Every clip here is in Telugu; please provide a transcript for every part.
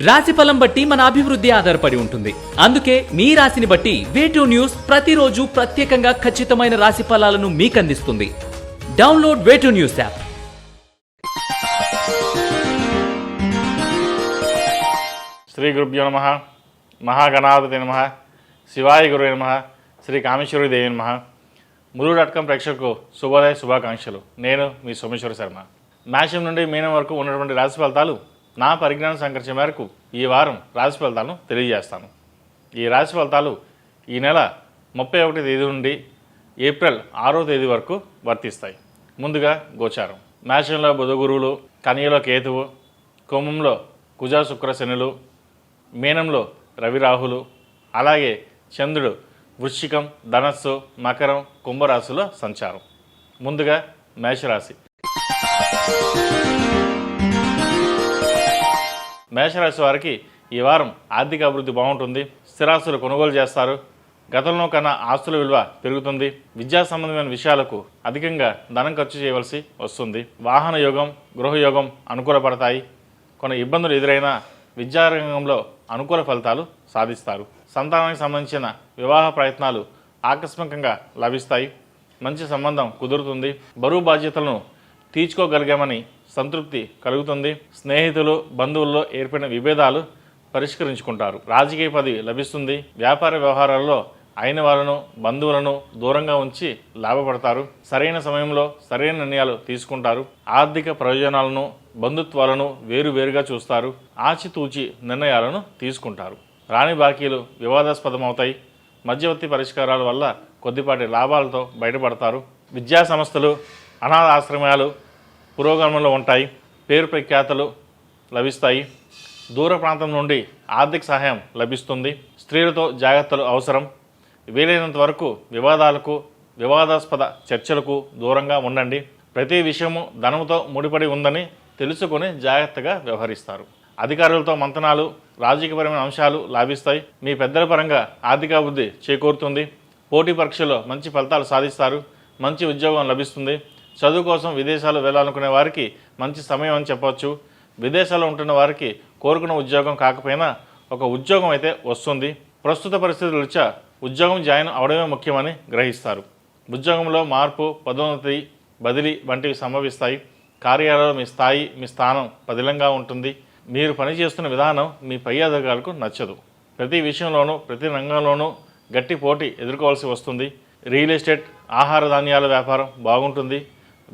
రాశిఫలం బట్టి మన అభివృద్ధి ఆధారపడి ఉంటుంది. అందుకే మీ రాశిని బట్టి వే2 న్యూస్ ప్రతిరోజు ప్రత్యేకంగా ఖచ్చితమైన రాశి ఫలాలను మీకు అందిస్తుంది. Download Way2News app. శ్రీ గురుభ్యో నమః. మహాగణాధిపతి నమః. శివాయ గురువే నమః. శ్రీ కామేశ్వరి దేవి నమః. ములుగు.com ప్రేక్షకులకు శుభోదయ శుభాకాంక్షలు. నేను మీ సోమేశ్వర శర్మ. మేషం నుండి మీనం వరకు ఉన్నటువంటి రాశి ఫలితాలు నా పరిజ్ఞానం సంకరించే మేరకు ఈ వారం రాశి ఫలితాలను తెలియజేస్తాను. ఈ రాశి ఫలితాలు ఈ నెల 31 తేదీ నుండి ఏప్రిల్ 6వ తేదీ వరకు వర్తిస్తాయి. ముందుగా గోచారం. మేషంలో బుధ గురువులు, కన్యలో కేతువు, కుంభంలో కుజ శుక్ర శనులు, మీనంలో రవి రాహులు, అలాగే చంద్రుడు వృశ్చికం, ధనస్సు, మకరం, కుంభరాశిలో సంచారం. ముందుగా మేషరాశి. మేషరాశి వారికి ఈ వారం ఆర్థిక అభివృద్ధి బాగుంటుంది. స్థిరాస్తులు కొనుగోలు చేస్తారు. గతంలో కన్నా ఆస్తుల విలువ పెరుగుతుంది. విద్యా సంబంధమైన విషయాలకు అధికంగా ధనం ఖర్చు చేయవలసి వస్తుంది. వాహన యోగం, గృహయోగం అనుకూలపడతాయి. కొన్ని ఇబ్బందులు ఎదురైనా విద్యారంగంలో అనుకూల ఫలితాలు సాధిస్తారు. సంతానానికి సంబంధించిన వివాహ ప్రయత్నాలు ఆకస్మికంగా లభిస్తాయి. మంచి సంబంధం కుదురుతుంది. బరువు బాధ్యతలను తీర్చుకోగలిగామని సంతృప్తి కలుగుతుంది. స్నేహితులు, బంధువుల్లో ఏర్పడిన విభేదాలు పరిష్కరించుకుంటారు. రాజకీయ పదవి లభిస్తుంది. వ్యాపార వ్యవహారాల్లో అయిన వాళ్ళను, బంధువులను దూరంగా ఉంచి లాభపడతారు. సరైన సమయంలో సరైన నిర్ణయాలు తీసుకుంటారు. ఆర్థిక ప్రయోజనాలను, బంధుత్వాలను వేరువేరుగా చూస్తారు. ఆచితూచి నిర్ణయాలను తీసుకుంటారు. రాని బాకీలు వివాదాస్పదమవుతాయి. మధ్యవర్తి పరిష్కారాల వల్ల కొద్దిపాటి లాభాలతో బయటపడతారు. విద్యా సంస్థలు, అనాథ ఆశ్రమాలు పురోగమనంలో ఉంటాయి. పేరు ప్రఖ్యాతలు లభిస్తాయి. దూర ప్రాంతం నుండి ఆర్థిక సహాయం లభిస్తుంది. స్త్రీలతో జాగ్రత్తలు అవసరం. వీలైనంత వరకు వివాదాలకు, వివాదాస్పద చర్చలకు దూరంగా ఉండండి. ప్రతి విషయము ధనంతో ముడిపడి ఉందని తెలుసుకొని జాగ్రత్తగా వ్యవహరిస్తారు. అధికారులతో మంతనాలు, రాజకీయపరమైన అంశాలు లాభిస్తాయి. మీ పెద్దల పరంగా ఆర్థికాభివృద్ధి చేకూరుతుంది. పోటీ పరీక్షల్లో మంచి ఫలితాలు సాధిస్తారు. మంచి ఉద్యోగం లభిస్తుంది. చదువు కోసం విదేశాలు వెళ్ళాలనుకునే వారికి మంచి సమయం అని చెప్పవచ్చు. విదేశాల్లో ఉంటున్న వారికి కోరుకున్న ఉద్యోగం కాకపోయినా ఒక ఉద్యోగం అయితే వస్తుంది. ప్రస్తుత పరిస్థితుల రీత్యా ఉద్యోగం జాయిన్ అవడమే ముఖ్యమని గ్రహిస్తారు. ఉద్యోగంలో మార్పు, పదోన్నతి, బదిలీ వంటివి సంభవిస్తాయి. కార్యాలయంలో మీ స్థాయి, మీ స్థానం పదిలంగా ఉంటుంది. మీరు పనిచేస్తున్న విధానం మీ పై అధికారులకు నచ్చదు. ప్రతి విషయంలోనూ, ప్రతి రంగంలోనూ గట్టి పోటీ ఎదుర్కోవాల్సి వస్తుంది. రియల్ ఎస్టేట్, ఆహార ధాన్యాల వ్యాపారం బాగుంటుంది.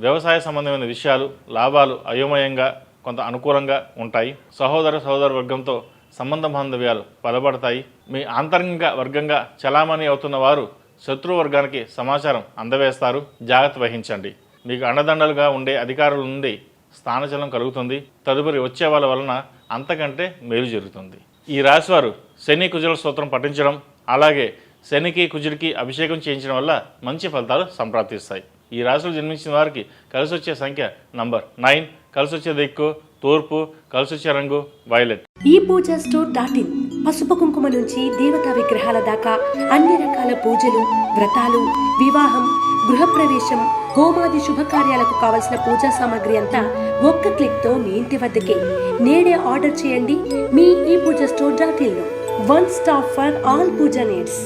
వ్యవసాయ సంబంధమైన విషయాలు, లాభాలు అయోమయంగా కొంత అనుకూలంగా ఉంటాయి. సహోదర వర్గంతో సంబంధ బాంధవ్యాలు బలపడతాయి. మీ ఆంతరంగిక వర్గంగా చలామణి అవుతున్న వారు శత్రు వర్గానికి సమాచారం అందవేస్తారు. జాగ్రత్త వహించండి. మీకు అండదండలుగా ఉండే అధికారుల నుండి స్థానచలనం కలుగుతుంది. తదుపరి వచ్చే వాళ్ళ వలన అంతకంటే మేలు జరుగుతుంది. ఈ రాశివారు శని కుజుల స్తోత్రం పఠించడం, అలాగే శనికి కుజుడికి అభిషేకం చేయించడం వల్ల మంచి ఫలితాలు సంప్రాప్తిస్తాయి. ఈ రాశిలో జన్మించిన వారికి కలిసి వచ్చే సంఖ్య నంబర్ 9, కలిసి వచ్చే దిక్కు తూర్పు, కలిసి వచ్చే రంగు వైలెట్. ఈ పూజ స్టోర్.in పసుపు కుంకుమ నుంచి దేవతా విగ్రహాల దాకా అన్ని రకాల పూజలు, వ్రతాలు, వివాహం, గృహప్రవేశం, హోమాది శుభకార్యాలకు కావలసిన పూజా సామాగ్రి అంతా ఒక్క క్లిక్ తో మీ ఇంటి వద్దకే. నేడే ఆర్డర్ చేయండి మీ ఈ పూజ స్టోర్.in లో. One stop for all puja needs.